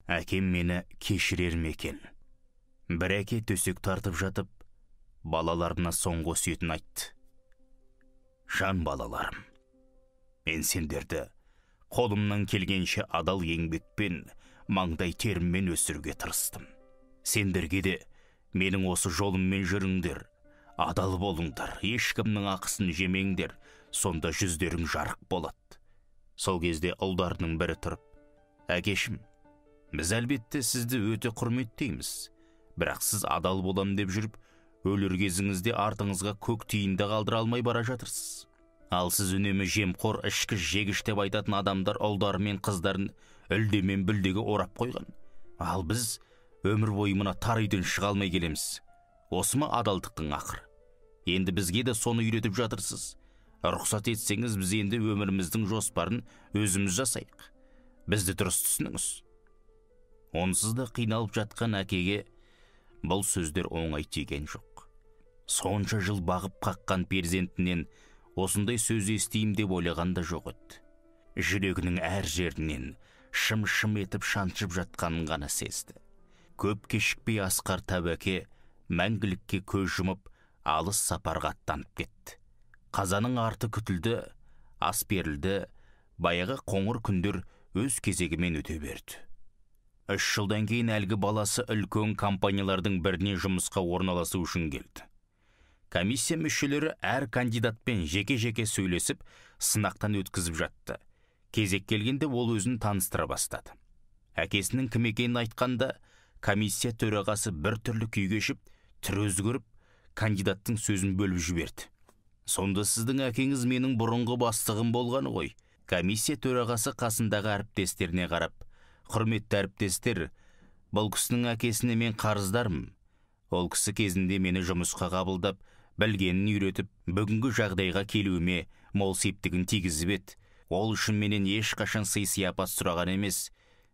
Әкем мені кешірер ме екен? Бір әке төсек тартып жатып, балаларына соңғы өсиетін айтты. Жан балаларым, мен сендерді қолымнан келгенше адал еңбекпен, маңдай теріммен өсіруге тырыстым. Сендерге де менің осы жолыммен жүріңдер, адал болыңдар, ешкімнің ақысын жемеңдер, сонда жүздерің жарық болады. Сол кезде ұлдарының бірі тұрып: әкешім, біз әлбетте сізді өте құрметтейміз, бірақ сіз адал болам деп жүріп, өлер кезіңізде артыңызға көк тиынды қалдыра алмай бара жатырсыз. Ал сіз үнемі жемқор, ішкіш, жегіш деп айтатын адамдар ұлдары мен қыздарын үлдемен бүлдеге орап қойған. Ал біз өмір бойы мына тар үйден шыға алмай келеміз. Осы ма адалдықтың ақыры? Енді бізге де соны үйретіп жатырсыз. Рұқсат етсеңіз, біз енді өміріміздің жоспарын өзіміз жасайық. Бізді дұрыс түсініңіз. Онсыз да қиналып жатқан әкеге бұл сөздер оңай тиген жоқ. Сонша жыл бағып қаққан перзентінен осындай сөз естейім деп ойлаған да жоқ еді. Жүрегінің әр жерінен шым-шым етіп шаншып жатқанын ғана сезді. Көп кешікпей Асқар Тәуеке мәңгілікке көз жұмып, алыс сапарға аттанып кетті. Қазаның арты күтілді, ас берілді, баяғы қоңыр күндер өз кезегімен өте берді. 3 жылдан кейін әлгі баласы үлкен компаниялардың біріне жұмысқа орналасу үшін келді. Комиссия мүшелері әр кандидатпен жеке-жеке сөйлесіп, сынақтан өткізіп жатты. Кезек келгенде ол өзін таныстыра бастады. Әкесінің кім екенін айтқанда, комиссия төрағасы бір түрлі күй кешіп, түрі өзгеріп, кандидаттың сөзін бөліп жіберді. Сонда сіздің әкеңіз менің бұрынғы бастығым болғаны ғой. Комиссия төрағасы қасындағы әріптестеріне қарап: құрметті әріптестер, бұл кісінің әкесіне мен қарыздармын. Ол кісі кезінде мені жұмысқа қабылдап, білгенін үйретіп, бүгінгі жағдайға келуіме мол септігін тигізіп еді. Ол үшін менен ешқашан сый-сияпат сұраған емес.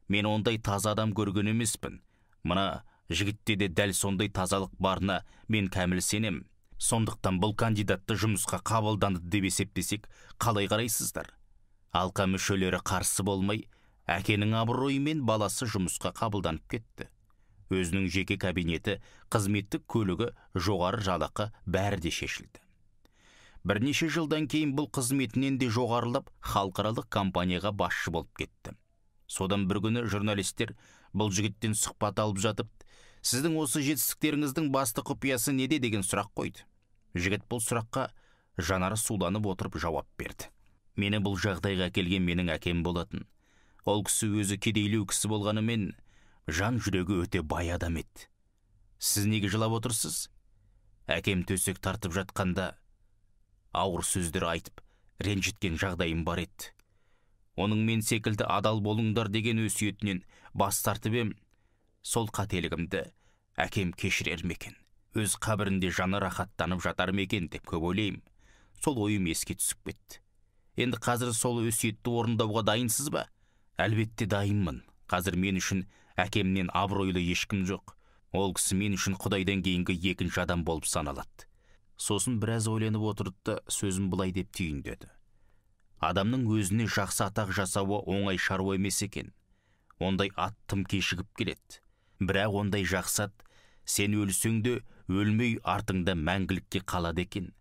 Мен ондай таза адам көрген емеспін. Мына жігітте де дәл сондай тазалық барына мен кәміл сенем. Сондықтан бұл кандидатты жұмысқа қабылданды деп есептесек, қалай қарайсыздар? Алқа мүшелері қарсы болмай, әкенің абыройымен баласы жұмысқа қабылданып кетті. Өзінің жеке кабинеті, қызметтік көлігі, жоғары жалақы бәрі де шешілді. Бірнеше жылдан кейін бұл қызметінен де жоғарылап, халықаралық компанияға басшы болып кетті. Содан бір күні журналистер бұл жігіттен сұхбат алып жатып: сіздің осы жетістіктеріңіздің басты құпиясы неде деген сұрақ қойды. Жігіт бұл сұраққа жанары суланып отырып жауап берді: мені бұл жағдайға келген менің әкем болатын. Ол кісі өзі кедейлеу кісі болғанымен, жан жүрегі өте бай адам еді. Сіз неге жылап отырсыз? Әкем төсек тартып жатқанда ауыр сөздер айтып, ренжіткен жағдайым бар еді. Оның мен секілді адал болыңдар деген өсиетінен бас тартып ем. Сол қателігімді әкем кешірер ме екен? Өз қабірінде жаны рахаттанып жатар ма екен деп көп ойлаймын. Сол ойым еске түсіп кетті. Енді қазір сол өсиетті орындауға дайынсыз ба? Әлбетте дайынмын. Қазір мен үшін әкемнен абыройлы ешкім жоқ. Ол кісі мен үшін Құдайдан кейінгі екінші адам болып саналады. Сосын біраз ойланып отырды да сөзін былай деп түйіндеді: адамның өзіне жақсы атақ жасауы оңай шаруа емес екен. Ондай ат тым кешігіп келеді. Бірақ ондай жақсы ат сен өлсең де өлмей артыңда мәңгілікке қалады екен.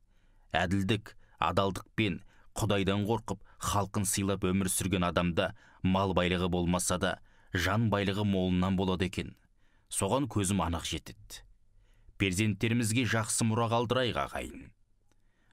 Әділдік, адалдықпен, Құдайдан қорқып, халқын сыйлап өмір сүрген адамда мал байлығы болмаса да, жан байлығы молынан болады екен. Соған көзім анық жетеді. Перзенттерімізге жақсы мұра қалдырайық ағайын.